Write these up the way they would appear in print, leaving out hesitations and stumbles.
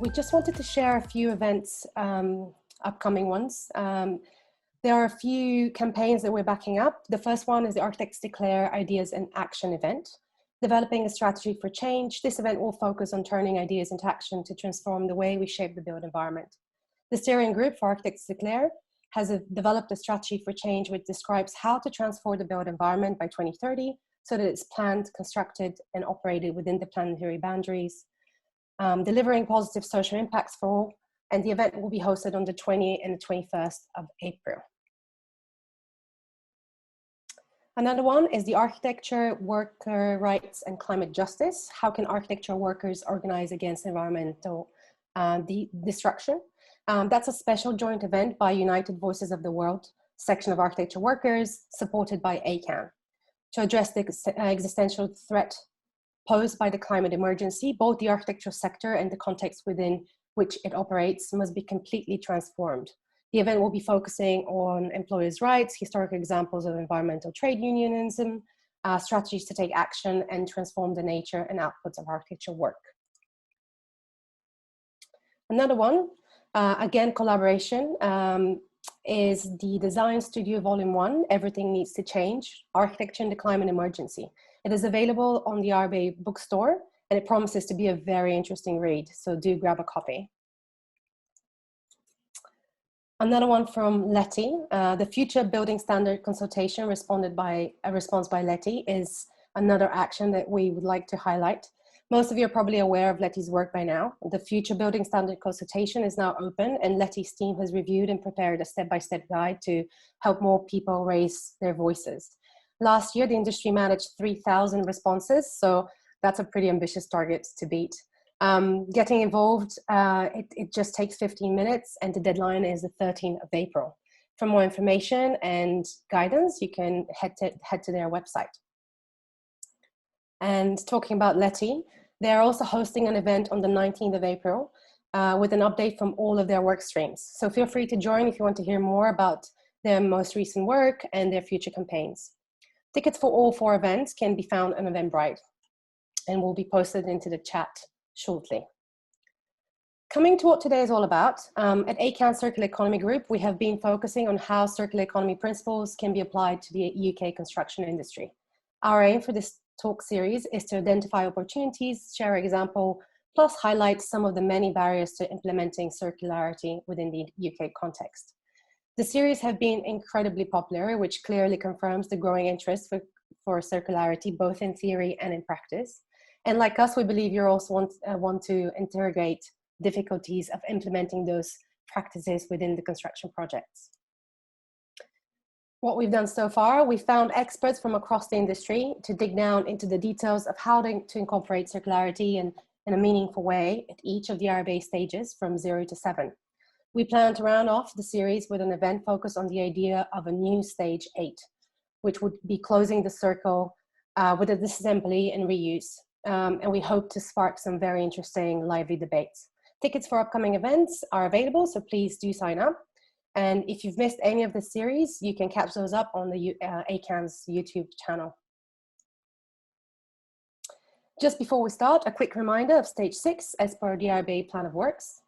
we just wanted to share a few events, upcoming ones. There are a few campaigns that we're backing up. The first one is the Architects Declare Ideas in Action event, developing a strategy for change. This event will focus on turning ideas into action to transform the way we shape the built environment. The steering group for Architects Declare has developed a strategy for change which describes how to transform the built environment by 2030 so that it's planned, constructed, and operated within the planetary boundaries, delivering positive social impacts for all. And the event will be hosted on the 20th and the 21st of April. Another one is the Architecture, Worker Rights and Climate Justice. How can architectural workers organize against environmental destruction? That's a special joint event by United Voices of the World section of architecture workers, supported by ACAN, to address the existential threat posed by the climate emergency. Both the architectural sector and the context within which it operates must be completely transformed. The event will be focusing on employers' rights, historic examples of environmental trade unionism, strategies to take action and transform the nature and outputs of architectural work. Another one, again, collaboration, is the Design Studio Volume 1, Everything Needs to Change, Architecture in the Climate Emergency. It is available on the RIBA bookstore, and it promises to be a very interesting read, so do grab a copy. Another one from LETI, the Future Building Standard Consultation response by LETI is another action that we would like to highlight. Most of you are probably aware of LETI's work by now. The Future Building Standard Consultation is now open, and LETI's team has reviewed and prepared a step-by-step guide to help more people raise their voices. Last year, the industry managed 3,000 responses, so that's a pretty ambitious target to beat. Getting involved, it just takes 15 minutes, and the deadline is the 13th of April. For more information and guidance, you can head to their website. And talking about LETI, they're also hosting an event on the 19th of April with an update from all of their work streams. So feel free to join if you want to hear more about their most recent work and their future campaigns. Tickets for all 4 events can be found on Eventbrite and will be posted into the chat shortly. Coming to what today is all about, at ACAN Circular Economy Group, we have been focusing on how circular economy principles can be applied to the UK construction industry. Our aim for this talk series is to identify opportunities, share example, plus highlight some of the many barriers to implementing circularity within the UK context. The series have been incredibly popular, which clearly confirms the growing interest for circularity, both in theory and in practice. And like us, we believe you also want to interrogate difficulties of implementing those practices within the construction projects. What we've done so far, we found experts from across the industry to dig down into the details of how to incorporate circularity in a meaningful way at each of the RIBA stages from 0 to 7. We plan to round off the series with an event focused on the idea of a new stage 8, which would be closing the circle with a disassembly and reuse. And we hope to spark some very interesting lively debates. Tickets for upcoming events are available, so please do sign up. And if you've missed any of the series, you can catch those up on the ACAN's YouTube channel. Just before we start, a quick reminder of stage 6 as per the RIBA plan of works.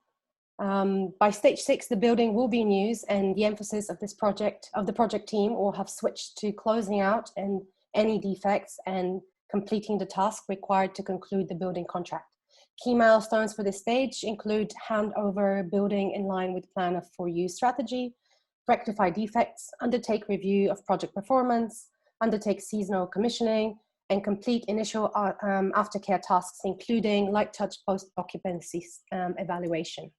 By stage 6, the building will be in use, and the emphasis of this project, of the project team, will have switched to closing out and any defects and completing the task required to conclude the building contract. Key milestones for this stage include handover building in line with plan of for use strategy, rectify defects, undertake review of project performance, undertake seasonal commissioning, and complete initial aftercare tasks, including light touch post-occupancy evaluation.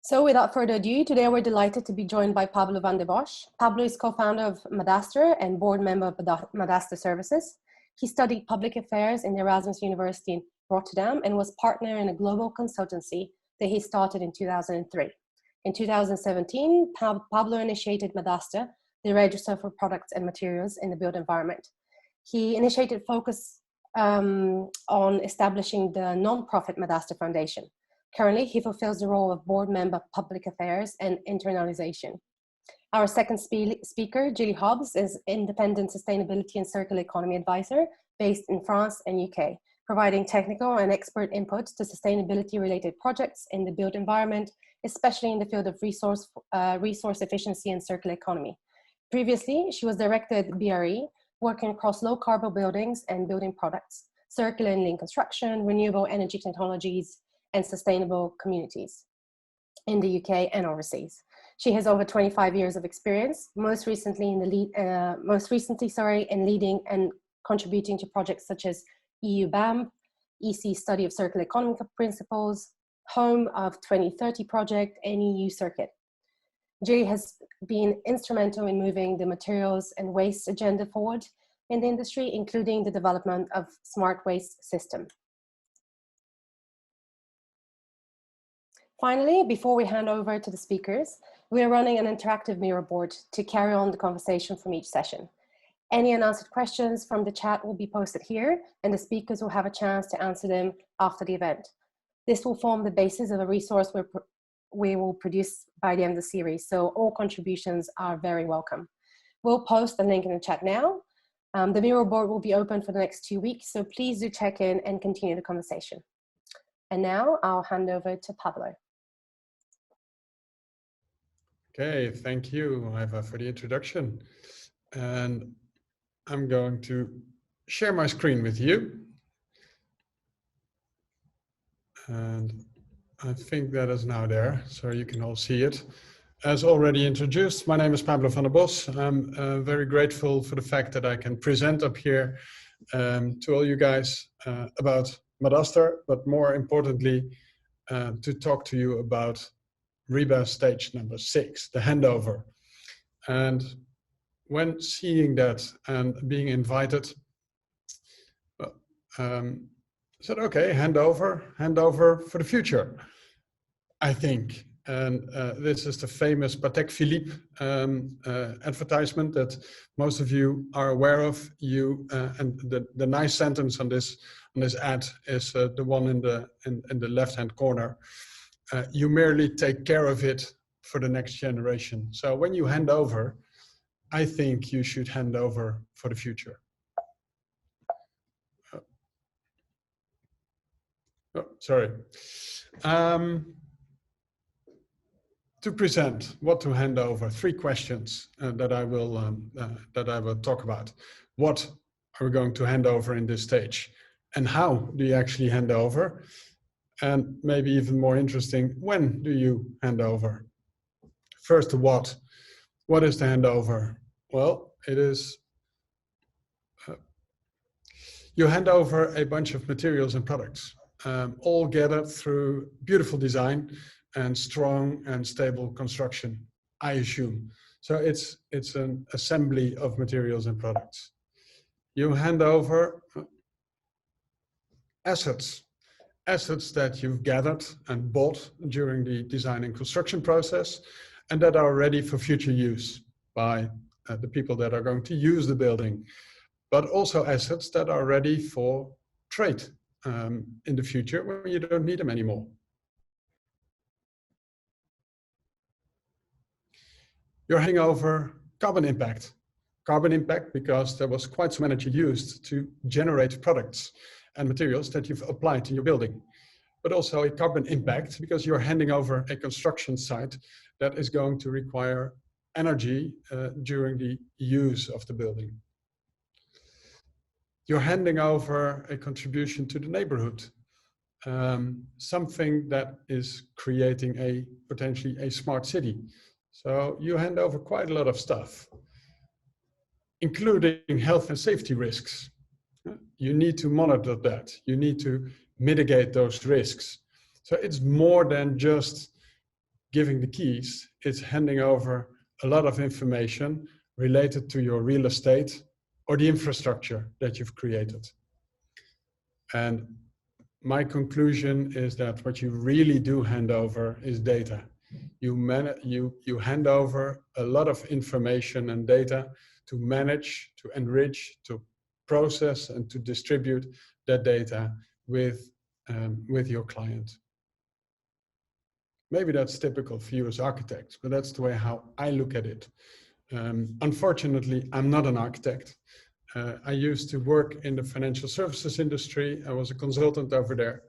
So without further ado, today we're delighted to be joined by Pablo van der Bosch. Pablo is co-founder of Madaster and board member of Madaster Services. He studied public affairs in the Erasmus University in Rotterdam and was partner in a global consultancy that he started in 2003. In 2017, Pablo initiated Madaster, the register for products and materials in the built environment. He initiated focus on establishing the non-profit Madaster Foundation. Currently, he fulfills the role of board member, public affairs and internalization. Our second speaker, Gilli Hobbs, is independent sustainability and circular economy advisor based in France and UK, providing technical and expert input to sustainability-related projects in the built environment, especially in the field of resource efficiency and circular economy. Previously, she was director at BRE, working across low-carbon buildings and building products, circular and lean construction, renewable energy technologies, and sustainable communities in the UK and overseas. She has over 25 years of experience, most recently in leading and contributing to projects such as EU BAM, EC Study of Circular Economy Principles, Home of 2030 Project, and EU Circuit. Gilli has been instrumental in moving the materials and waste agenda forward in the industry, including the development of smart waste system. Finally, before we hand over to the speakers, we are running an interactive mirror board to carry on the conversation from each session. Any unanswered questions from the chat will be posted here, and the speakers will have a chance to answer them after the event. This will form the basis of a resource we will produce by the end of the series, so all contributions are very welcome. We'll post the link in the chat now. The mirror board will be open for the next 2 weeks, so please do check in and continue the conversation. And now I'll hand over to Pablo. Okay, thank you, Iva, for the introduction. And I'm going to share my screen with you. And I think that is now there, so you can all see it. As already introduced, my name is Pablo van der Bos. I'm very grateful for the fact that I can present up here to all you guys about Madaster, but more importantly, to talk to you about RIBA Stage number 6, the handover. And when seeing that and being invited, I said, okay, handover for the future, I think. And this is the famous Patek Philippe advertisement that most of you are aware of. And the nice sentence on this ad is the one in the left-hand corner. You merely take care of it for the next generation. So when you hand over, I think you should hand over for the future. Oh, sorry. To present what to hand over, 3 questions that I will talk about. What are we going to hand over in this stage? And how do you actually hand over? And maybe even more interesting, when do you hand over? First, the what. What is the handover? Well, it is, you hand over a bunch of materials and products, all gathered through beautiful design and strong and stable construction, I assume. So it's an assembly of materials and products. You hand over assets that you've gathered and bought during the design and construction process, and that are ready for future use by the people that are going to use the building, but also assets that are ready for trade in the future when you don't need them anymore. You're handing over carbon impact. Carbon impact because there was quite some energy used to generate products and materials that you've applied in your building. But also a carbon impact because you're handing over a construction site that is going to require energy during the use of the building. You're handing over a contribution to the neighborhood, something that is creating potentially a smart city. So you hand over quite a lot of stuff, including health and safety risks. You need to monitor that. You need to mitigate those risks. So it's more than just giving the keys. It's handing over a lot of information related to your real estate or the infrastructure that you've created. And my conclusion is that what you really do hand over is data. You hand over a lot of information and data to manage, to enrich, to process, and to distribute that data with your client. Maybe that's typical for you as architects, but that's the way how I look at it. Unfortunately, I'm not an architect, I used to work in the financial services industry. I was a consultant over there.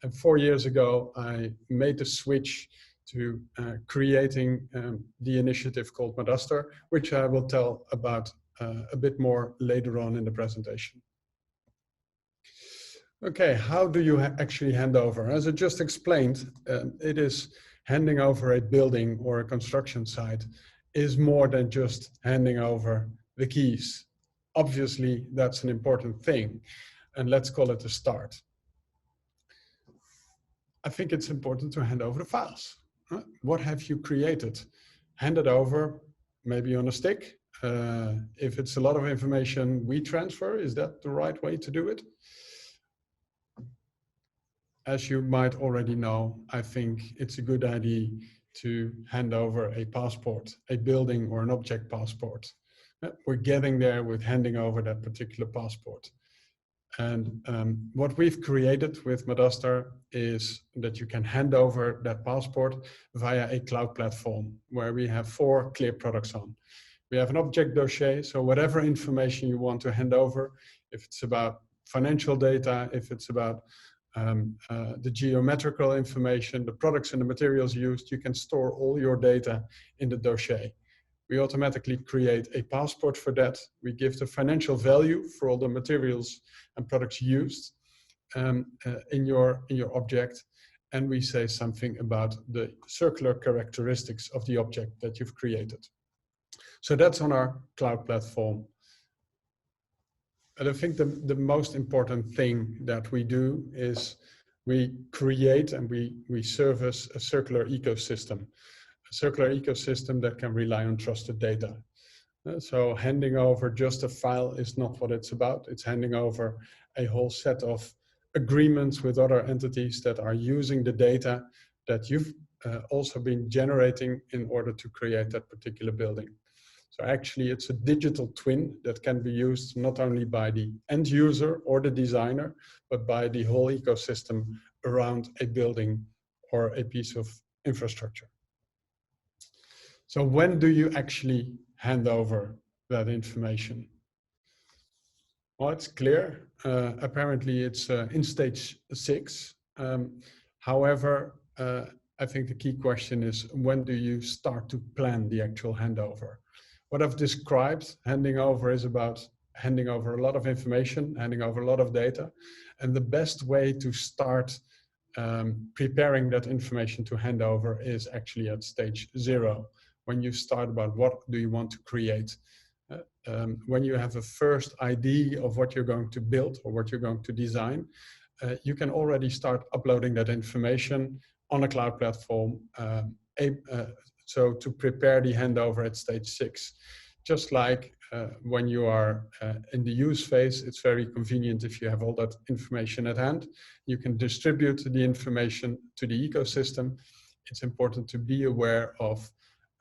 And 4 years ago, I made the switch to creating the initiative called Madaster, which I will tell about a bit more later on in the presentation. Okay, how do you actually hand over? As I just explained, it is handing over a building or a construction site is more than just handing over the keys. Obviously, that's an important thing, and let's call it a start. I think it's important to hand over the files. What have you created? Hand it over, maybe on a stick. If it's a lot of information we transfer, is that the right way to do it? As you might already know, I think it's a good idea to hand over a passport, a building or an object passport. We're getting there with handing over that particular passport. And what we've created with Madaster is that you can hand over that passport via a cloud platform where we have 4 clear products on. We have an object dossier, so whatever information you want to hand over, if it's about financial data, if it's about the geometrical information, the products and the materials used, you can store all your data in the dossier. We automatically create a passport for that. We give the financial value for all the materials and products used in your object. And we say something about the circular characteristics of the object that you've created. So that's on our cloud platform. And I think the most important thing that we do is we create and we service a circular ecosystem. A circular ecosystem that can rely on trusted data. So handing over just a file is not what it's about. It's handing over a whole set of agreements with other entities that are using the data that you've also been generating in order to create that particular building. So actually it's a digital twin that can be used not only by the end user or the designer, but by the whole ecosystem around a building or a piece of infrastructure. So when do you actually hand over that information? Well, it's clear. Apparently it's in stage 6. However, I think the key question is, when do you start to plan the actual handover? What I've described, handing over, is about handing over a lot of information, handing over a lot of data. And the best way to start preparing that information to hand over is actually at stage 0. When you start about what do you want to create. When you have a first idea of what you're going to build or what you're going to design, you can already start uploading that information on a cloud platform. So to prepare the handover at stage 6. Just like when you are in the use phase, it's very convenient if you have all that information at hand. You can distribute the information to the ecosystem. It's important to be aware of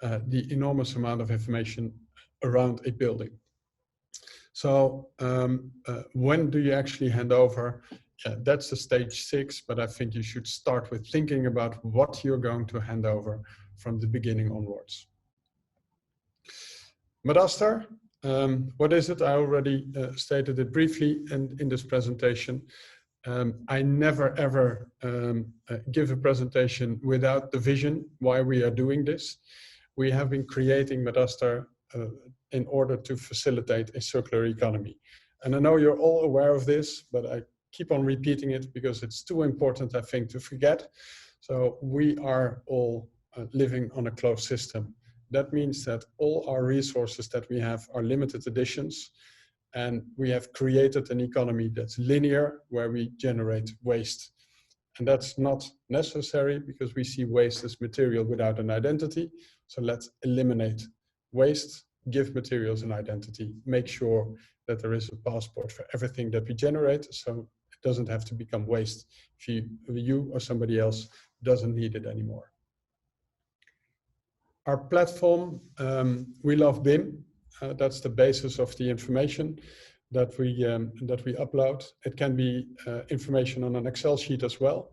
the enormous amount of information around a building. So when do you actually hand over? That's the stage 6, but I think you should start with thinking about what you're going to hand over from the beginning onwards. Madaster, what is it? I already stated it briefly in this presentation. I never ever give a presentation without the vision why we are doing this. We have been creating Madaster in order to facilitate a circular economy. And I know you're all aware of this, but I keep on repeating it because it's too important, I think, to forget. So we are all living on a closed system. That means that all our resources that we have are limited editions, and we have created an economy that's linear, where we generate waste. And that's not necessary because we see waste as material without an identity. So let's eliminate waste, give materials an identity, make sure that there is a passport for everything that we generate, so it doesn't have to become waste if you or somebody else doesn't need it anymore. Our platform, we love BIM. That's the basis of the information that we upload. It can be information on an Excel sheet as well,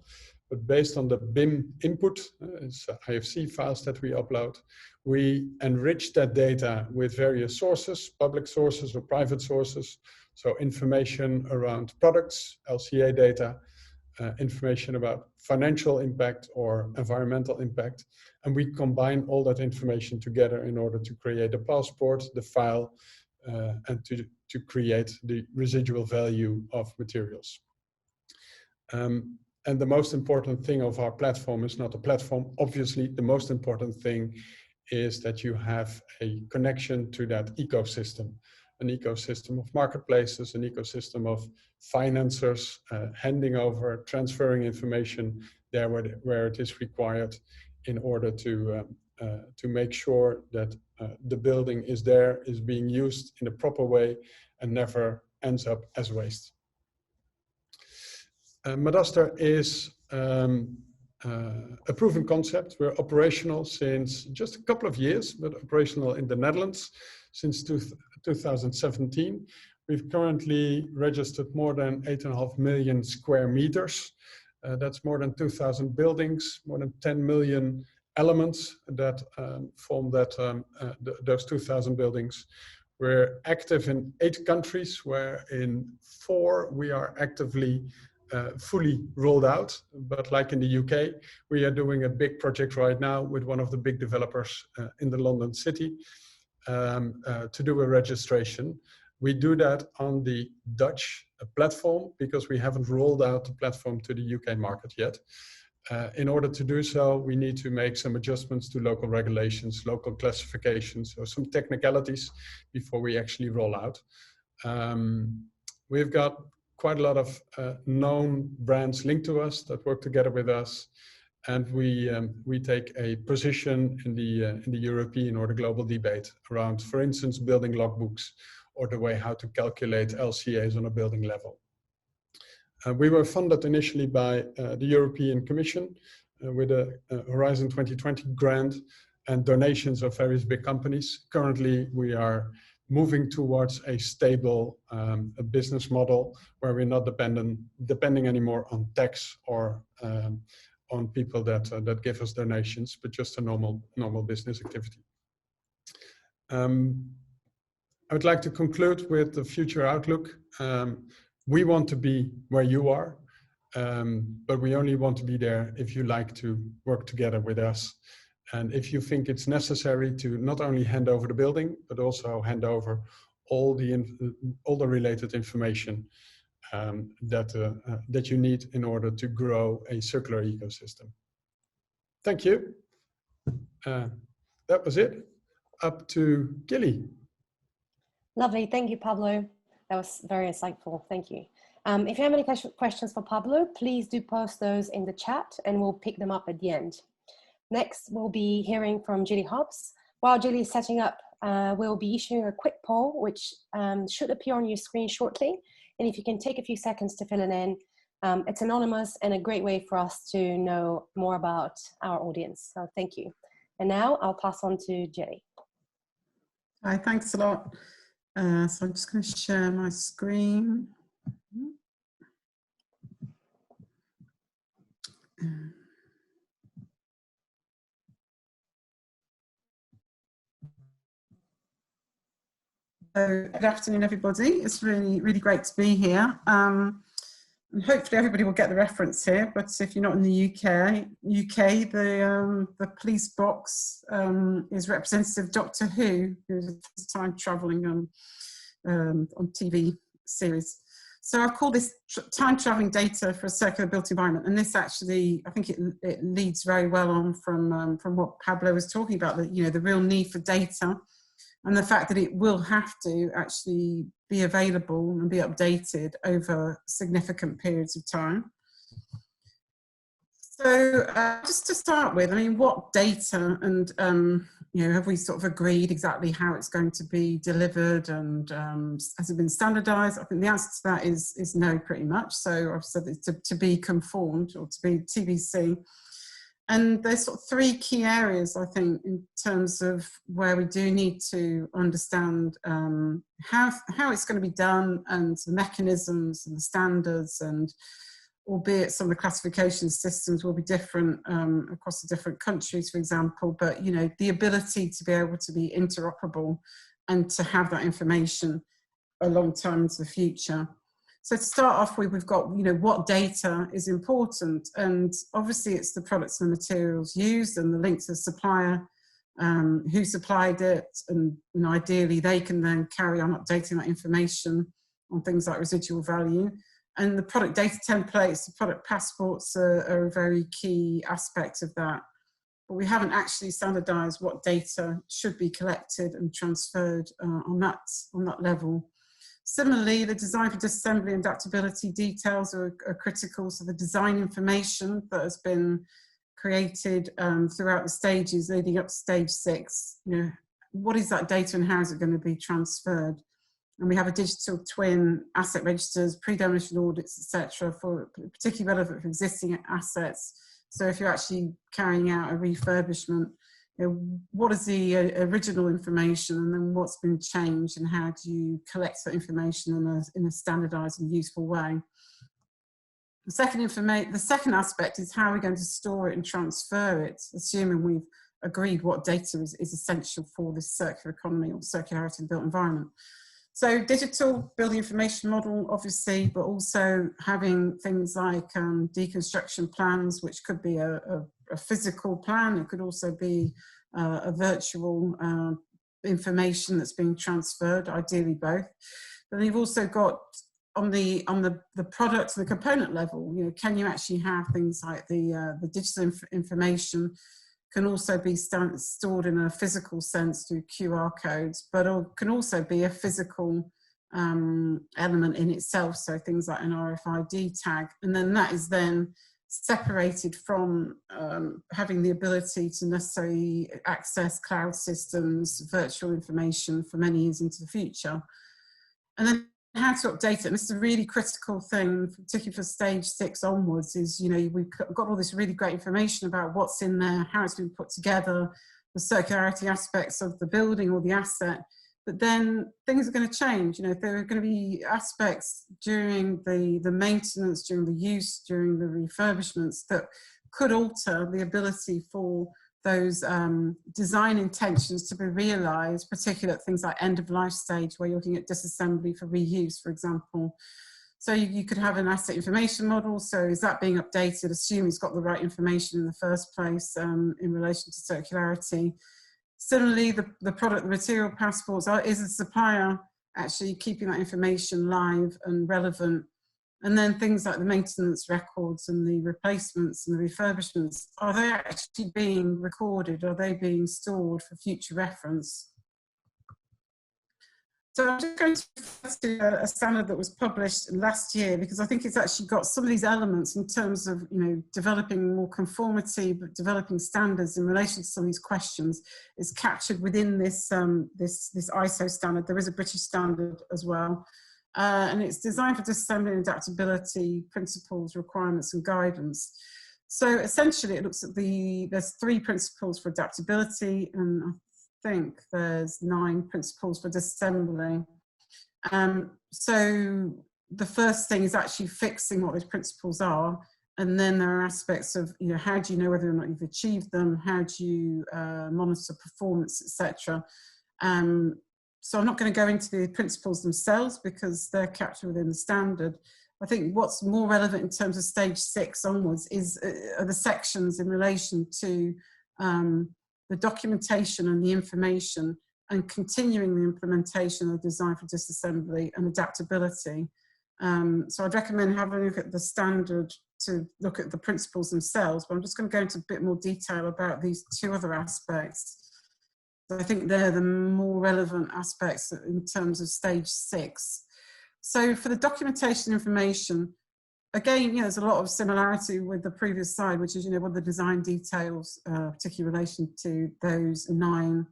but based on the BIM input, it's IFC files that we upload, we enrich that data with various sources, public sources or private sources. So information around products, LCA data, information about financial impact or environmental impact. And we combine all that information together in order to create a passport, the file, and to create the residual value of materials. And the most important thing of our platform is not a platform. Obviously, the most important thing is that you have a connection to that ecosystem, an ecosystem of marketplaces, an ecosystem of financiers, handing over, transferring information there where it is required in order to make sure that the building is there, is being used in a proper way and never ends up as waste. Madaster is a proven concept. We're operational since just a couple of years, but operational in the Netherlands since 2017. We've currently registered more than 8.5 million square meters. That's more than 2,000 buildings, more than 10 million elements that form those 2,000 buildings. We're active in 8 countries, where in 4 we are actively fully rolled out. But like in the UK, we are doing a big project right now with one of the big developers in the London city to do a registration. We do that on the Dutch platform because we haven't rolled out the platform to the UK market yet. In order to do so, we need to make some adjustments to local regulations, local classifications, or some technicalities before we actually roll out. We've got quite a lot of known brands linked to us that work together with us, and we take a position in the European or the global debate around, for instance, building logbooks or the way how to calculate LCAs on a building level. We were funded initially by the European Commission with a Horizon 2020 grant and donations of various big companies. Currently, we are moving towards a stable a business model where we're not depending anymore on tax or on people that give us donations, but just a normal business activity. I would like to conclude with the future outlook. We want to be where you are, but we only want to be there if you like to work together with us. And if you think it's necessary to not only hand over the building, but also hand over all the related information that you need in order to grow a circular ecosystem. Thank you. That was it. Up to Gilli. Lovely. Thank you, Pablo. That was very insightful. Thank you. If you have any questions for Pablo, please do post those in the chat and we'll pick them up at the end. Next, we'll be hearing from Gilli Hobbs. While Gilli is setting up, we'll be issuing a quick poll, which should appear on your screen shortly. And if you can take a few seconds to fill it in, it's anonymous and a great way for us to know more about our audience. So thank you. And now I'll pass on to Gilli. Hi, thanks a lot. So I'm just going to share my screen. So good afternoon, everybody. It's really great to be here. And hopefully everybody will get the reference here, but if you're not in the UK, the police box is representative of Doctor Who, who's a time traveling on TV series. So I've called this time traveling data for a circular built environment, and this actually, I think it leads very well on from what Pablo was talking about, that the real need for data and the fact that it will have to actually be available and be updated over significant periods of time. So just to start with, I mean, what data, and have we sort of agreed exactly how it's going to be delivered, and has it been standardized? I think the answer to that is no, pretty much. So I've said it's to be conformed, or to be TBC. And there's sort of 3 key areas, I think, in terms of where we do need to understand how it's going to be done, and the mechanisms and the standards, and albeit some of the classification systems will be different across the different countries, for example, but you know, the ability to be able to be interoperable and to have that information a long time into the future. So to start off with, we've got, you know, what data is important, and obviously it's the products and materials used and the link to the supplier, who supplied it, and ideally they can then carry on updating that information on things like residual value. And the product data templates, the product passports are a very key aspect of that. But we haven't actually standardized what data should be collected and transferred on that level. Similarly, the design for disassembly and adaptability details are critical. So the design information that has been created throughout the stages leading up to stage 6, you know, what is that data and how is it going to be transferred? And we have a digital twin, asset registers, pre-demolition audits, etc., for particularly relevant for existing assets. So if you're actually carrying out a refurbishment, you know, what is the original information, and then what's been changed, and how do you collect that information in a standardized and useful way? The second aspect is how we're going to store it and transfer it, assuming we've agreed what data is essential for this circular economy or circularity in the built environment. So digital building information model, obviously, but also having things like deconstruction plans, which could be a physical plan. It could also be a virtual information that's being transferred, ideally both. But then you've also got on the product, the component level, you know, can you actually have things like the digital information can also be stored in a physical sense through QR codes, but it can also be a physical element in itself, so things like an RFID tag, and then that is then separated from having the ability to necessarily access cloud systems, virtual information for many years into the future. And then how to update it. And this is a really critical thing, particularly for stage 6 onwards, is, you know, we've got all this really great information about what's in there, how it's been put together, the circularity aspects of the building or the asset, but then things are going to change. You know, there are going to be aspects during the maintenance, during the use, during the refurbishments that could alter the ability for those design intentions to be realised, particularly at things like end of life stage, where you're looking at disassembly for reuse, for example. So you could have an asset information model. So is that being updated? Assume it's got the right information in the first place in relation to circularity. Similarly, the product, the material passports, is the supplier actually keeping that information live and relevant? And then things like the maintenance records and the replacements and the refurbishments, are they actually being recorded? Are they being stored for future reference? So I'm just going to refer to a standard that was published last year, because I think it's actually got some of these elements in terms of, you know, developing more conformity, but developing standards in relation to some of these questions is captured within this, this ISO standard. There is a British standard as well. And it's designed for disassembly and adaptability principles, requirements and guidance. So essentially it looks at there's 3 principles for adaptability, and I think there's 9 principles for disassembly. So the first thing is actually fixing what those principles are, and then there are aspects of, you know, how do you know whether or not you've achieved them, how do you monitor performance, etc. So I'm not going to go into the principles themselves because they're captured within the standard. I think what's more relevant in terms of stage 6 onwards are the sections in relation to the documentation and the information, and continuing the implementation of design for disassembly and adaptability. So I'd recommend having a look at the standard to look at the principles themselves, but I'm just going to go into a bit more detail about these 2 other aspects. I think they're the more relevant aspects in terms of stage 6. So for the documentation information, again, you know, there's a lot of similarity with the previous slide, which is, you know, what are the design details, particularly in relation to those 9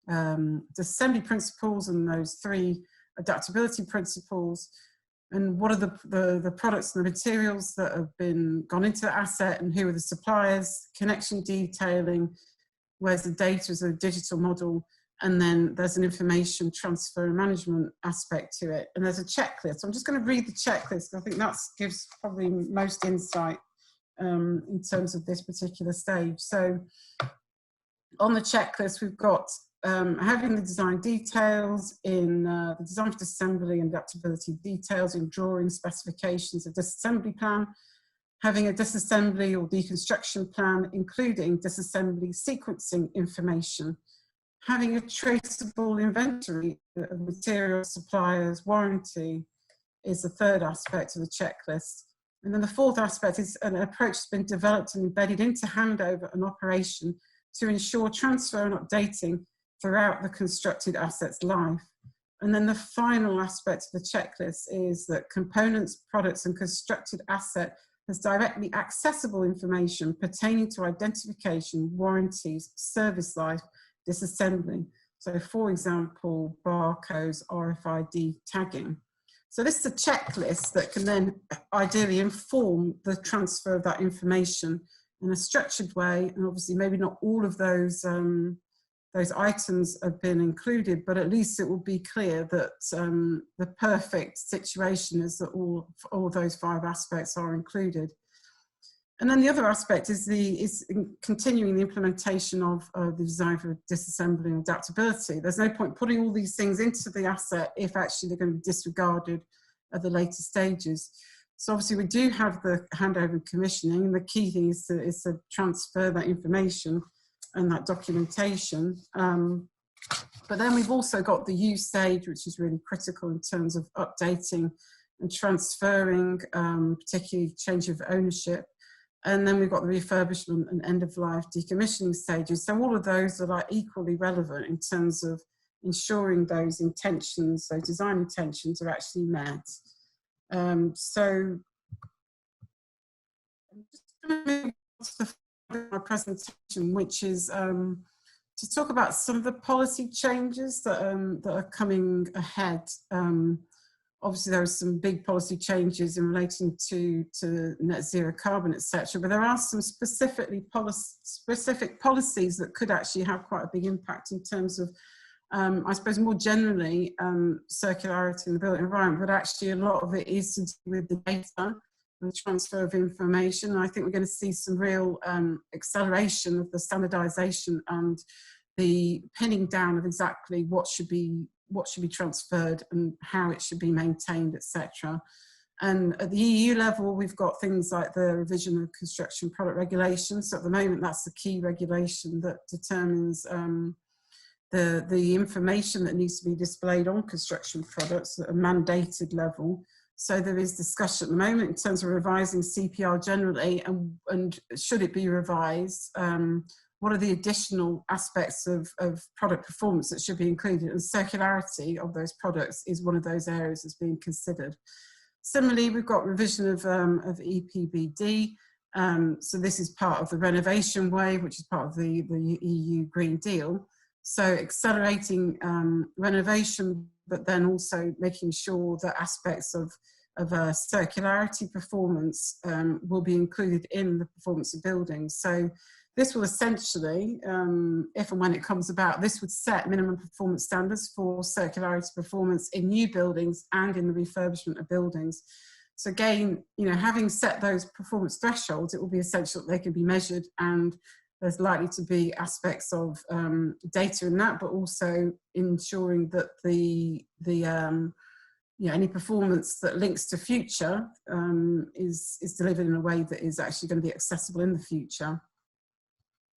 disassembly principles and those 3 adaptability principles, and what are the products and the materials that have gone into the asset, and who are the suppliers, connection detailing, where's the data as a digital model, And then there's an information transfer and management aspect to it. And there's a checklist. I'm just going to read the checklist. I think that gives probably most insight in terms of this particular stage. So on the checklist, we've got having the design details in the design for disassembly and adaptability details in drawing specifications of disassembly plan, having a disassembly or deconstruction plan, including disassembly sequencing information, having a traceable inventory of materials, suppliers, warranty is the third aspect of the checklist. And then the fourth aspect is an approach that's been developed and embedded into handover and operation to ensure transfer and updating throughout the constructed asset's life. And then the final aspect of the checklist is that components, products, and constructed asset has directly accessible information pertaining to identification, warranties, service life, disassembly. So for example, barcodes, RFID tagging. So this is a checklist that can then ideally inform the transfer of that information in a structured way. And obviously maybe not all of those items have been included, but at least it will be clear that the perfect situation is that all those 5 aspects are included. And then the other aspect is continuing the implementation of the design for disassembly and adaptability. There's no point putting all these things into the asset if actually they're going to be disregarded at the later stages. So obviously we do have the handover and commissioning, and the key thing is to transfer that information and that documentation. But then we've also got the U stage, which is really critical in terms of updating and transferring, particularly change of ownership. And then we've got the refurbishment and end-of-life decommissioning stages. So all of those are like equally relevant in terms of ensuring those intentions, those design intentions are actually met. So I'm just going to move on to my presentation, which is to talk about some of the policy changes that are coming ahead. Obviously, there are some big policy changes in relating to net zero carbon, etc. But there are some specific policies that could actually have quite a big impact in terms of, I suppose, more generally, circularity in the built environment. But actually, a lot of it is to do with the data, the transfer of information. And I think we're going to see some real acceleration of the standardisation and the pinning down of exactly what should be transferred and how it should be maintained, etc. And at the EU level, we've got things like the revision of construction product regulations. So at the moment, that's the key regulation that determines the information that needs to be displayed on construction products at a mandated level. So there is discussion at the moment in terms of revising CPR generally, and should it be revised, what are the additional aspects of product performance that should be included? And circularity of those products is one of those areas that's being considered. Similarly, we've got revision of EPBD. So this is part of the renovation wave, which is part of the EU Green Deal. So accelerating renovation, but then also making sure that aspects of circularity performance will be included in the performance of buildings. So this will essentially, if and when it comes about, this would set minimum performance standards for circularity performance in new buildings and in the refurbishment of buildings. So again, having set those performance thresholds, it will be essential that they can be measured, and there's likely to be aspects of data in that, but also ensuring that any performance that links to future is delivered in a way that is actually going to be accessible in the future.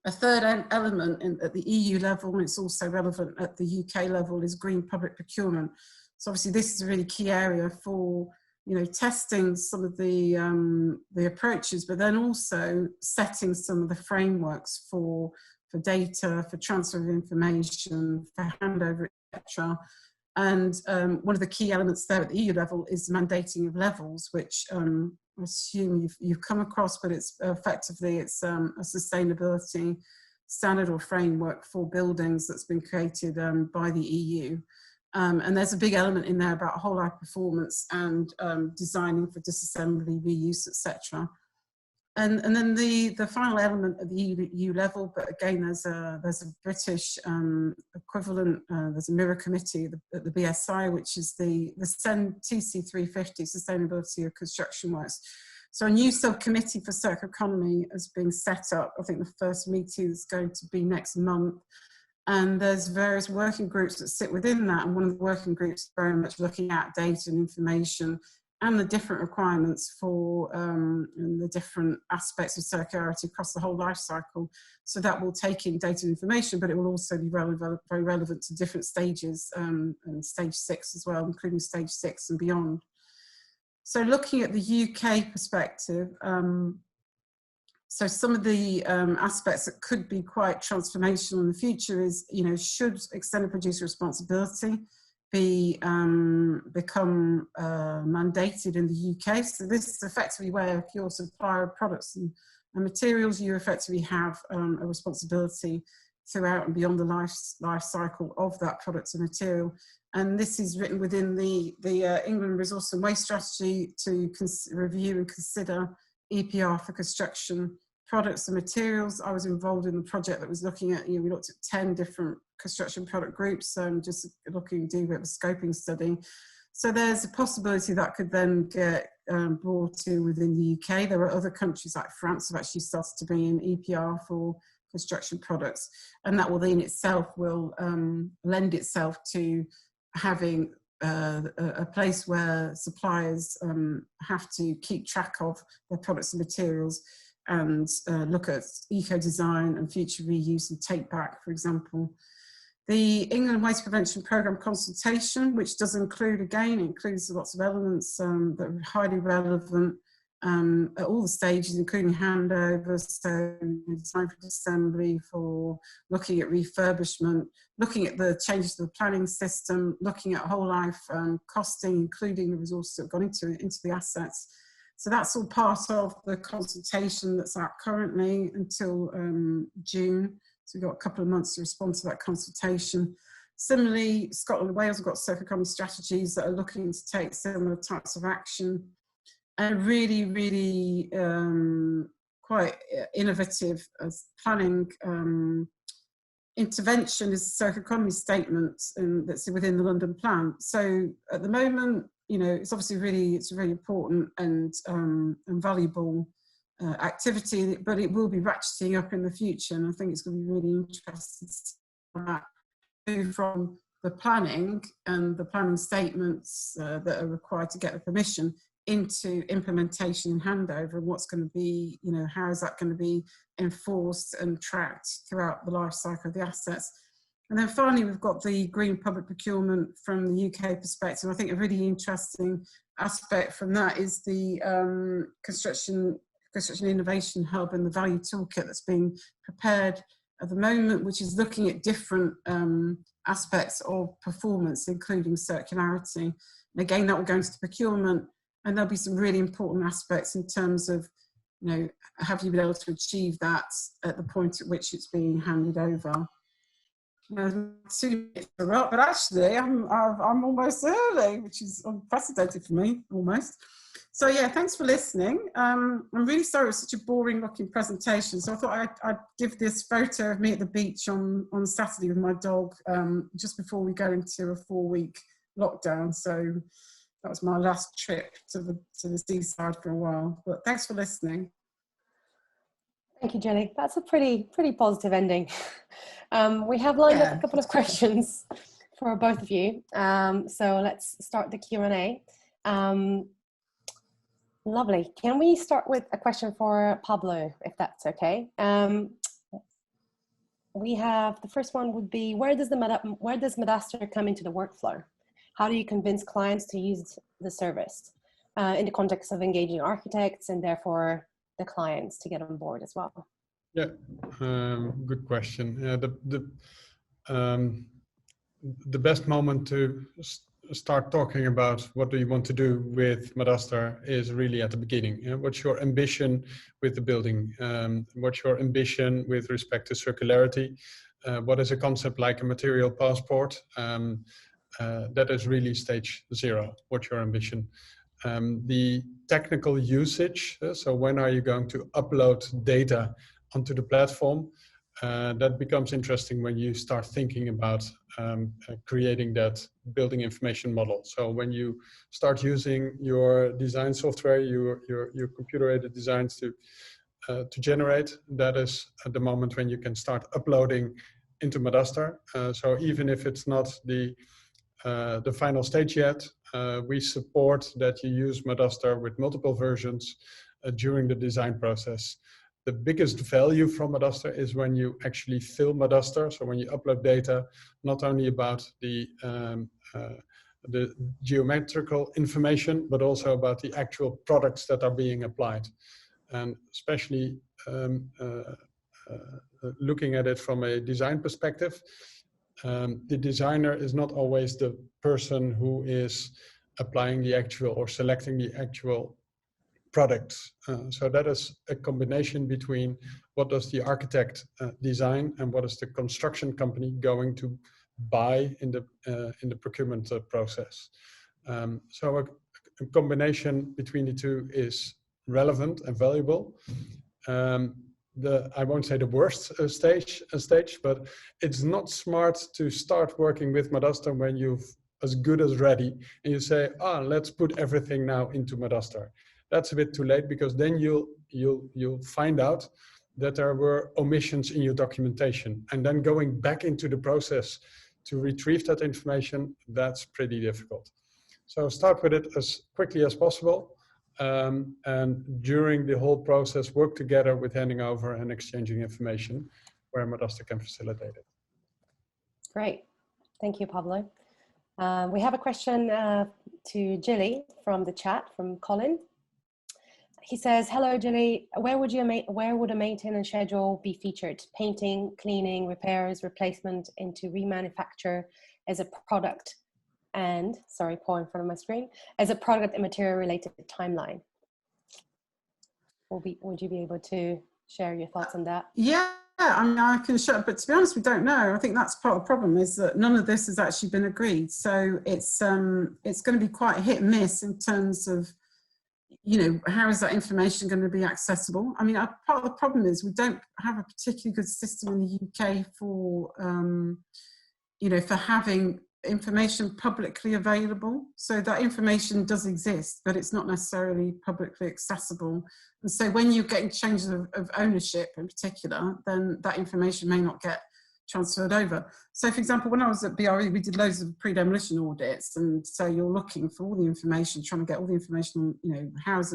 A third element at the EU level, and it's also relevant at the UK level, is green public procurement. So obviously this is a really key area for testing some of the approaches, but then also setting some of the frameworks for data, for transfer of information, for handover, etc. And one of the key elements there at the EU level is the mandating of levels, which I assume you've come across, but it's effectively a sustainability standard or framework for buildings that's been created by the EU. And there's a big element in there about whole life performance and designing for disassembly, reuse, etc. And then the final element at the EU level, but again, there's a British equivalent. There's a mirror committee at the BSI, which is the TC350, Sustainability of Construction Works. So a new subcommittee for circular economy is being set up. I think the first meeting is going to be next month. And there's various working groups that sit within that. And one of the working groups is very much looking at data and information and the different requirements for and the different aspects of circularity across the whole life cycle. So that will take in data and information, but it will also be very relevant to different stages, and stage 6 as well, including stage 6 and beyond. So looking at the UK perspective, so some of the aspects that could be quite transformational in the future is, should extended producer responsibility become mandated in the UK. So this is effectively where if you're a supplier of products and materials, you effectively have a responsibility throughout and beyond the life cycle of that product and material. And this is written within the England Resource and Waste Strategy to review and consider EPR for construction products and materials. I was involved in the project that was looking at, we looked at 10 different construction product groups, just looking to do a bit of a scoping study. So there's a possibility that could then get brought in within the UK. There are other countries like France have actually started to bring in EPR for construction products, and that will in itself will lend itself to having a place where suppliers have to keep track of their products and materials and look at eco-design and future reuse and take back, for example. The England Waste Prevention Programme consultation, which does include, again, includes lots of elements that are highly relevant at all the stages, including handover, so design for assembly, for looking at refurbishment, looking at the changes to the planning system, looking at whole life costing, including the resources that have gone into the assets. So that's all part of the consultation that's out currently until June. So we've got a couple of months to respond to that consultation. Similarly, Scotland and Wales have got circular economy strategies that are looking to take similar types of action. And really, really quite innovative as planning intervention is a circular economy statement that's within the London plan. So at the moment, it's obviously it's a really important and valuable activity, but it will be ratcheting up in the future. And I think it's going to be really interesting to see that move from the planning and the planning statements that are required to get the permission into implementation and handover, and what's going to be, how is that going to be enforced and tracked throughout the life cycle of the assets. And then finally, we've got the green public procurement from the UK perspective. I think a really interesting aspect from that is the construction innovation hub and the value toolkit that's being prepared at the moment, which is looking at different aspects of performance, including circularity. And again, that will go into the procurement, and there'll be some really important aspects in terms of, have you been able to achieve that at the point at which it's being handed over. 2 minutes are up, but actually I'm almost early, which is unprecedented for me, almost. So yeah, thanks for listening. I'm really sorry it was such a boring looking presentation. So I thought I'd give this photo of me at the beach on Saturday with my dog just before we go into a 4-week lockdown. So that was my last trip to the seaside for a while. But thanks for listening. Thank you, Gilli. That's a pretty positive ending. We have lined up a couple of questions for both of you. So let's start the Q&A. Lovely. Can we start with a question for Pablo, if that's okay? We have, the first one would be, where does Madaster come into the workflow? How do you convince clients to use the service in the context of engaging architects and therefore the clients to get on board as well? Yeah, good question. The best moment to start talking about what do you want to do with Madaster is really at the beginning. What's your ambition with the building? What's your ambition with respect to circularity? What is a concept like a material passport? That is really stage 0. What's your ambition? The technical usage, so when are you going to upload data onto the platform, that becomes interesting when you start thinking about creating that building information model. So when you start using your design software, your computer-aided designs to generate, that is at the moment when you can start uploading into Madaster. So even if it's not the final stage yet, we support that you use Madaster with multiple versions during the design process. The biggest value from Madaster is when you actually fill Madaster. So when you upload data, not only about the geometrical information, but also about the actual products that are being applied. And especially looking at it from a design perspective, the designer is not always the person who is applying the actual or selecting the actual products. So that is a combination between what does the architect design and what is the construction company going to buy in the procurement process. So a combination between the two is relevant and valuable. I won't say the worst stage, but it's not smart to start working with Madaster when you've as good as ready and you say, let's put everything now into Madaster. That's a bit too late, because then you'll find out that there were omissions in your documentation, and then going back into the process to retrieve that information, that's pretty difficult. So start with it as quickly as possible. And during the whole process, work together with handing over and exchanging information where Madaster can facilitate it. Great. Thank you, Pablo. We have a question to Gilli from the chat, from Colin. He says, hello, Gilli. Where would a maintenance schedule be featured? Painting, cleaning, repairs, replacement into remanufacture as a product, and, sorry, Paul in front of my screen, as a product and material related timeline. Would you be able to share your thoughts on that? Yeah, I mean, I can share, but to be honest, we don't know. I think that's part of the problem, is that none of this has actually been agreed. So it's going to be quite hit and miss in terms of, how is that information going to be accessible? I mean, part of the problem is we don't have a particularly good system in the UK for, for having information publicly available. So that information does exist, but it's not necessarily publicly accessible. And so when you're getting changes of ownership in particular, then that information may not get transferred over. So for example, when I was at BRE, we did loads of pre-demolition audits, and so you're looking for all the information, trying to get all the information on, how's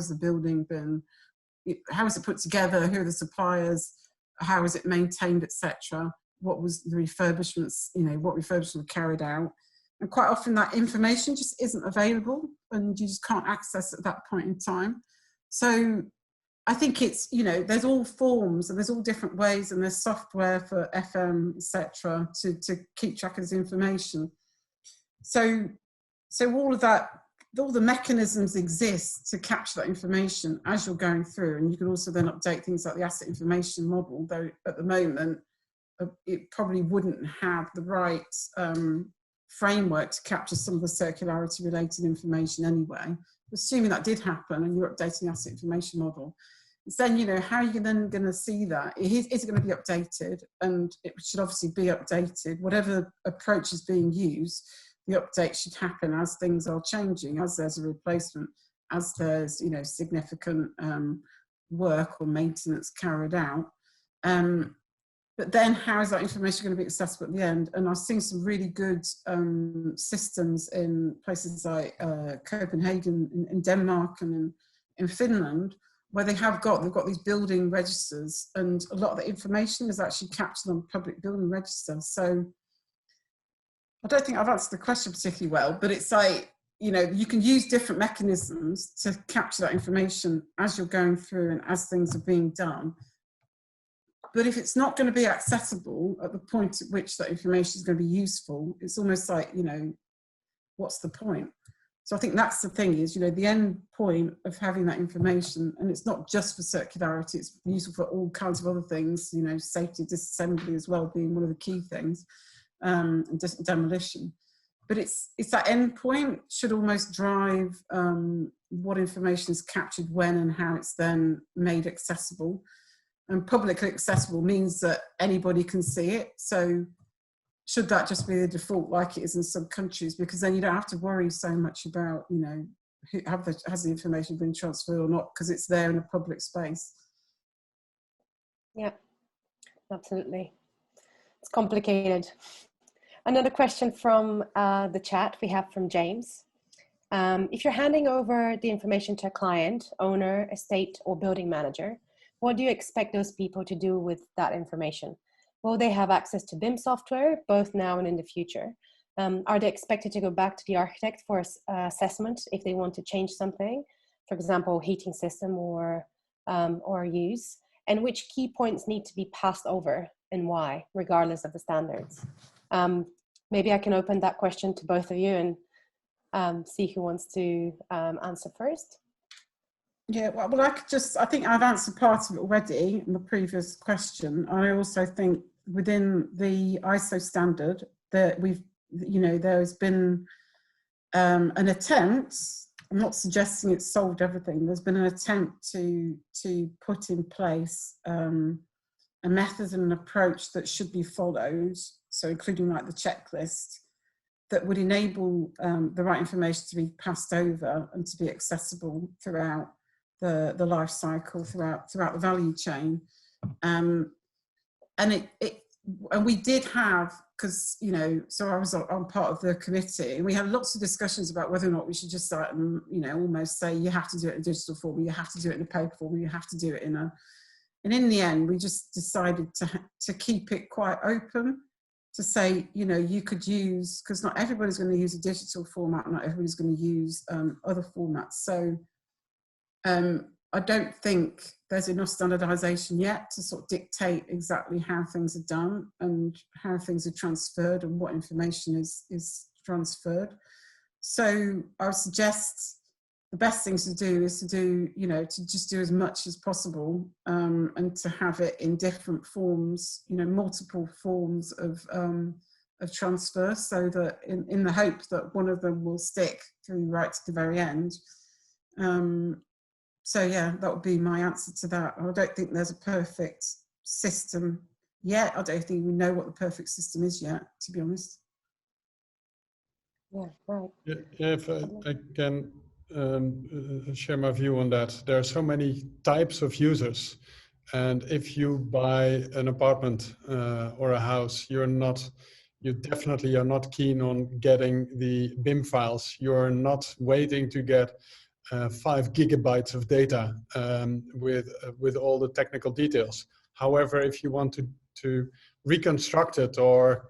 the building been, how is it put together, who are the suppliers, how is it maintained, etc. What was the refurbishments, what refurbishments were carried out. And quite often that information just isn't available, and you just can't access it at that point in time. So I think it's, there's all forms and there's all different ways, and there's software for FM, etc., to keep track of this information. So all of that, all the mechanisms exist to capture that information as you're going through, and you can also then update things like the asset information model, though at the moment it probably wouldn't have the right framework to capture some of the circularity related information anyway. Assuming that did happen and you're updating the asset information model, it's then, how are you then going to see that? Is it going to be updated? And it should obviously be updated. Whatever approach is being used, the update should happen as things are changing, as there's a replacement, as there's, significant work or maintenance carried out. But then how is that information going to be accessible at the end? And I've seen some really good systems in places like Copenhagen in Denmark and in Finland, where they've got these building registers, and a lot of the information is actually captured on public building register. So I don't think I've answered the question particularly well, but it's like, you can use different mechanisms to capture that information as you're going through and as things are being done. But if it's not going to be accessible at the point at which that information is going to be useful, it's almost like, what's the point? So I think that's the thing is, the end point of having that information, and it's not just for circularity, it's useful for all kinds of other things, safety disassembly as well being one of the key things, and demolition. but it's that endpoint should almost drive what information is captured when and how it's then made accessible. And publicly accessible means that anybody can see it. So should that just be the default like it is in some countries? Because then you don't have to worry so much about, you know, has the information been transferred or not, because it's there in a public space. Yeah, absolutely. It's complicated. Another question from the chat we have from James. If you're handing over the information to a client, owner, estate, or building manager, what do you expect those people to do with that information? Will they have access to BIM software, both now and in the future? Are they expected to go back to the architect for assessment if they want to change something, for example, heating system or use? And which key points need to be passed over and why, regardless of the standards? Maybe I can open that question to both of you and see who wants to answer first. Yeah, well, I think I've answered part of it already in the previous question. I also think within the ISO standard that there's been an attempt, I'm not suggesting it's solved everything, there's been an attempt to put in place a method and an approach that should be followed, so including like the checklist, that would enable the right information to be passed over and to be accessible throughout the life cycle, throughout the value chain. And we did have, because, you know, so I was on part of the committee, and we had lots of discussions about whether or not we should just start and, you know, almost say you have to do it in digital form, or you have to do it in a paper form, or you have to do it in a, and in the end we just decided to keep it quite open, to say, you know, you could use, because not everybody's going to use a digital format, not everybody's going to use other formats. So I don't think there's enough standardization yet to sort of dictate exactly how things are done and how things are transferred and what information is transferred. So I would suggest the best thing to do is to do, you know, to just do as much as possible and to have it in different forms, you know, multiple forms of transfer, so that in the hope that one of them will stick through right to the very end. So yeah, that would be my answer to that. I don't think there's a perfect system yet. I don't think we know what the perfect system is yet, to be honest. Yeah, right. Yeah, if I can share my view on that. There are so many types of users, and if you buy an apartment or a house, you definitely are not keen on getting the BIM files. You're not waiting to get 5 gigabytes of data with all the technical details. However, if you want to reconstruct it or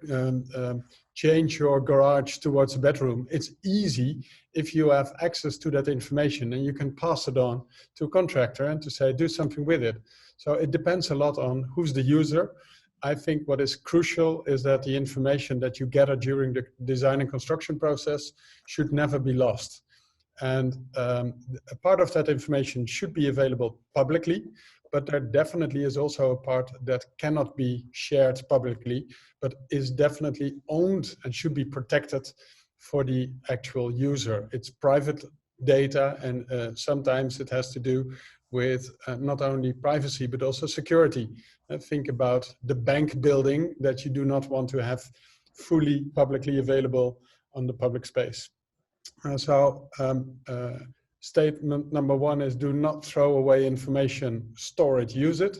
change your garage towards a bedroom, it's easy if you have access to that information, and you can pass it on to a contractor and to say, do something with it. So it depends a lot on who's the user. I think what is crucial is that the information that you gather during the design and construction process should never be lost. And a part of that information should be available publicly, but there definitely is also a part that cannot be shared publicly, but is definitely owned and should be protected for the actual user. It's private data, and sometimes it has to do with not only privacy, but also security. Think about the bank building that you do not want to have fully publicly available on the public space. Statement number 1 is do not throw away information, store it, use it,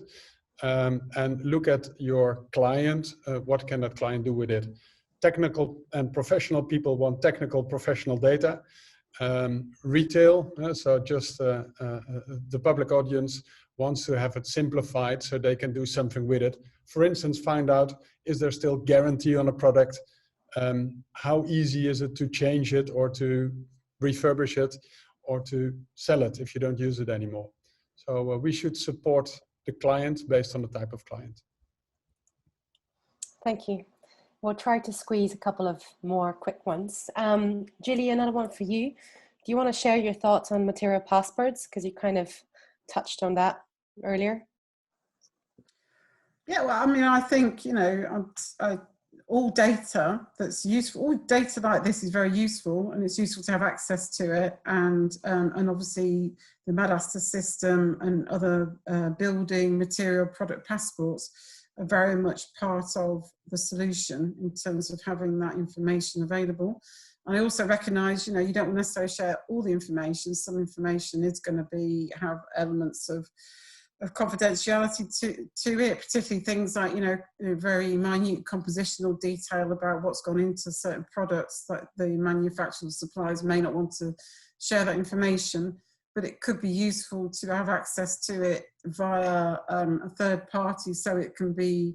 and look at your client. What can that client do with it? Technical and professional people want technical professional data. Retail, so just the public audience wants to have it simplified so they can do something with it. For instance, find out, is there still guarantee on a product? How easy is it to change it or to refurbish it or to sell it if you don't use it anymore? So we should support the client based on the type of client. Thank you. We'll try to squeeze a couple of more quick ones. Gilli, another one for you. Do you want to share your thoughts on material passports? Because you kind of touched on that earlier. Yeah, well, I mean, I think, you know, all data that's useful, all data like this is very useful, and it's useful to have access to it. And obviously the Madaster system and other building material product passports are very much part of the solution in terms of having that information available. And I also recognise, you know, you don't necessarily share all the information. Some information is going to have elements of confidentiality to it, particularly things like, you know, very minute compositional detail about what's gone into certain products that the manufacturers, suppliers may not want to share that information, but it could be useful to have access to it via a third party, so it can be,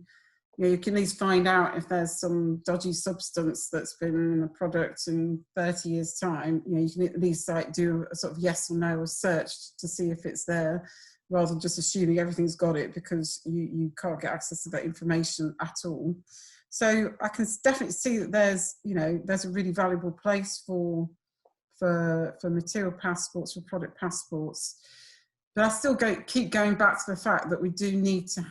you know, you can at least find out if there's some dodgy substance that's been in a product in 30 years' time. You know, you can at least like do a sort of yes or no or search to see if it's there, rather than just assuming everything's got it, because you can't get access to that information at all. So I can definitely see that there's, you know, there's a really valuable place for material passports, for product passports. But I still keep going back to the fact that we need to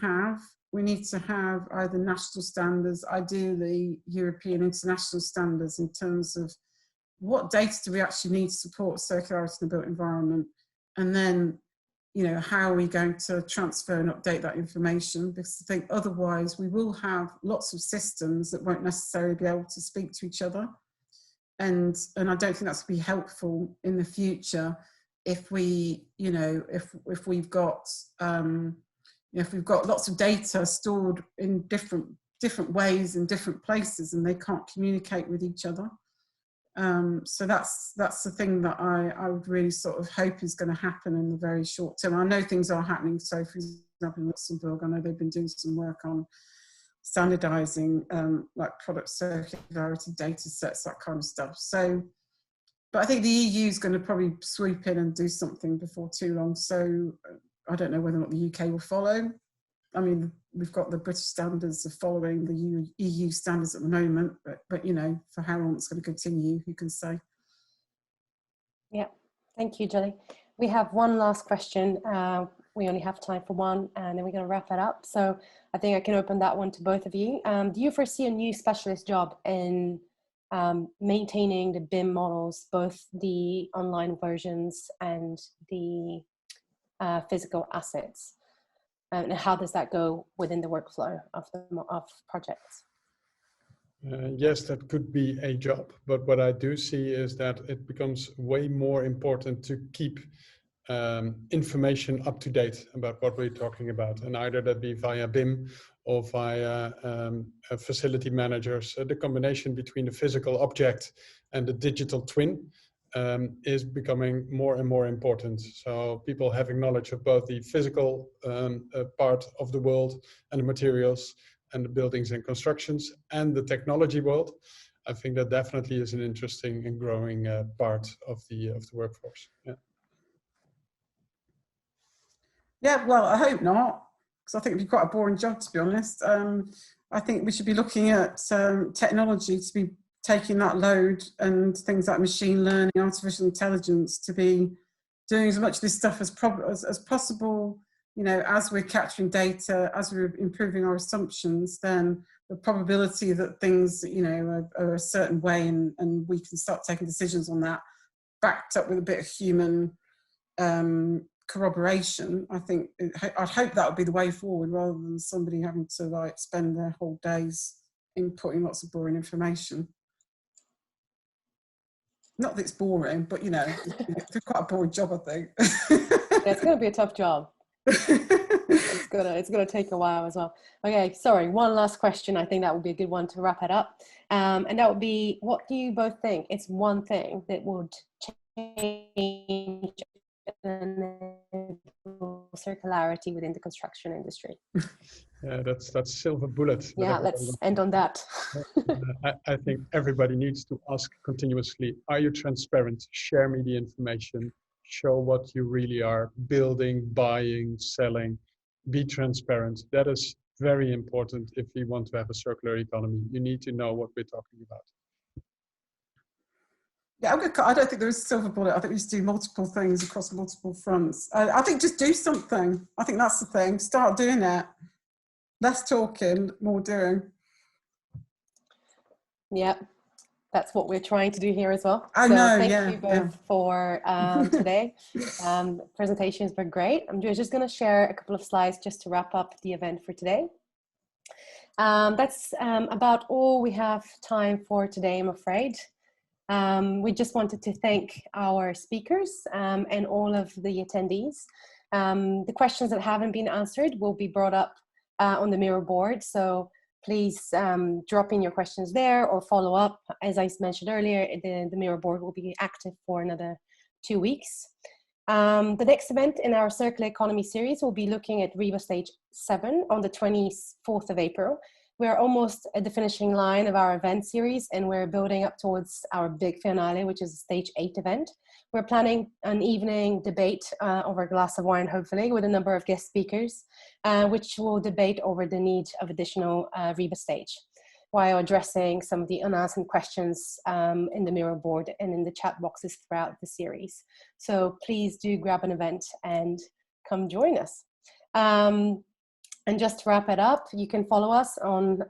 have either national standards, ideally European international standards, in terms of what data do we actually need to support circularity in the built environment, and then, you know, how are we going to transfer and update that information? Because I think otherwise we will have lots of systems that won't necessarily be able to speak to each other. And I don't think that's going to be helpful in the future if we, you know, if we've got, if we've got lots of data stored in different ways in different places and they can't communicate with each other. So that's the thing that I would really sort of hope is going to happen in the very short term. I know things are happening. So for example, in Luxembourg, I know they've been doing some work on standardizing like product circularity data sets, that kind of stuff. So, but I think the EU is going to probably swoop in and do something before too long. So I don't know whether or not the UK will follow. I mean, we've got the British standards of following the EU standards at the moment, but you know, for how long it's going to continue, who can say? Yeah, thank you, Gilli. We have one last question. We only have time for one, and then we're going to wrap it up. So I think I can open that one to both of you. Do you foresee a new specialist job in maintaining the BIM models, both the online versions and the physical assets? And how does that go within the workflow of projects? Yes, that could be a job, but what I do see is that it becomes way more important to keep information up to date about what we're talking about, and either that be via BIM or via facility managers. The combination between the physical object and the digital twin is becoming more and more important. So people having knowledge of both the physical part of the world and the materials and the buildings and constructions and the technology world, I think that definitely is an interesting and growing part of the workforce. Yeah. Yeah, well, I hope not, because I think it'd be quite a boring job, to be honest. I think we should be looking at technology to be taking that load, and things like machine learning, artificial intelligence, to be doing as much of this stuff as possible. You know, as we're capturing data, as we're improving our assumptions, then the probability that things, you know, are a certain way, and we can start taking decisions on that, backed up with a bit of human corroboration. I think I'd hope that would be the way forward, rather than somebody having to like spend their whole days inputting lots of boring information. Not that it's boring, but you know, it's quite a boring job, I think. Yeah, it's going to be a tough job. It's gonna take a while as well. Okay, sorry, one last question. I think that would be a good one to wrap it up. And that would be, what do you both think is one thing that would change circularity within the construction industry? Yeah, that's silver bullet. Yeah, let's end on that. I think everybody needs to ask continuously, are you transparent? Share me the information. Show what you really are building, buying, selling. Be transparent. That is very important if we want to have a circular economy. You need to know what we're talking about. Yeah, I don't think there is a silver bullet. I think we just do multiple things across multiple fronts. I think just do something. I think that's the thing. Start doing it. Less talking, more doing. Yeah, that's what we're trying to do here as well. I so know, thank yeah, you both for today. Presentations were great. I'm just going to share a couple of slides just to wrap up the event for today. That's about all we have time for today, I'm afraid. We just wanted to thank our speakers and all of the attendees. The questions that haven't been answered will be brought up on the Miro board, so please drop in your questions there or follow up. As I mentioned earlier, the Miro board will be active for another 2 weeks. The next event in our Circular Economy series will be looking at RIBA Stage 7 on the 24th of April. We're almost at the finishing line of our event series, and we're building up towards our big finale, which is a Stage 8 event. We're planning an evening debate over a glass of wine, hopefully, with a number of guest speakers, which will debate over the need of additional RIBA Stage, while addressing some of the unanswered questions in the Miro board and in the chat boxes throughout the series. So please do grab an event and come join us. And just to wrap it up, you can follow us on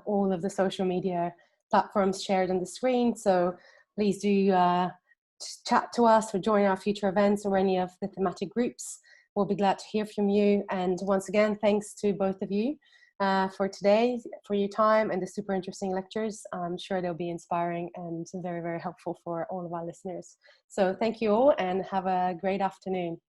all of the social media platforms shared on the screen. So please do chat to us or join our future events or any of the thematic groups. We'll be glad to hear from you. And once again, thanks to both of you for today, for your time and the super interesting lectures. I'm sure they'll be inspiring and very, very helpful for all of our listeners. So thank you all and have a great afternoon.